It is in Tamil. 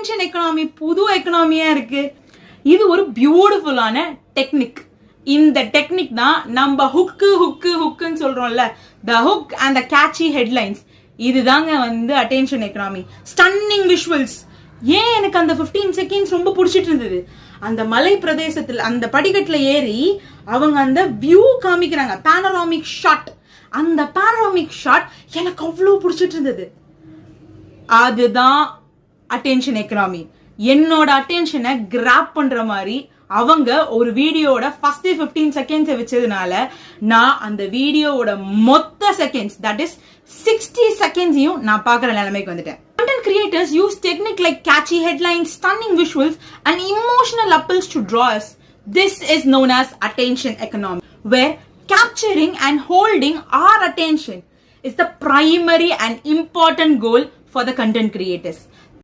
அட்டென்ஷன் எக்கனாமி புது எக்கனாமியா இருக்கு. இது ஒரு பியூட்டிஃபுல்லான டெக்னிக். இந்த டெக்னிக் தான் நம்ம ஹுக்குன்னு சொல்றோம்ல, the hook and the catchy headlines. இதுதாங்க வந்து அட்டென்ஷன் எக்கனாமி. Stunning visuals. ஏன் எனக்கு அந்த 15 செகண்ட்ஸ் ரொம்ப பிடிச்சிட்டு இருந்தது, அந்த மலை பிரதேசத்தில் அந்த படிக்கட்டுல ஏறி அவங்க அந்த வியூ காமிக்கிறாங்க, பேனராமிக் ஷாட். அந்த பேனராமிக் ஷாட் எனக்கு அவ்வளவு பிடிச்சிட்டு இருந்தது. அதுதான் அட்டென்ஷன் எக்கனாமி. என்னோட அட்டென்ஷனை கிராப் பண்ற மாதிரி அவங்க ஒரு வீடியோட ஃபர்ஸ்ட் 15 செகண்ட்ஸ் வச்சதுனால நான் அந்த வீடியோவோட மொத்த செகண்ட்ஸ், தட் இஸ் 60 செகண்ட்ஸையும் நான் பார்க்குற நிலைமைக்கு வந்துட்டேன். Content creators use technique like catchy headlines, stunning visuals, and emotional appeals to draw us. This is known as attention economy, where capturing and holding our attention is the primary and important goal for the content creators.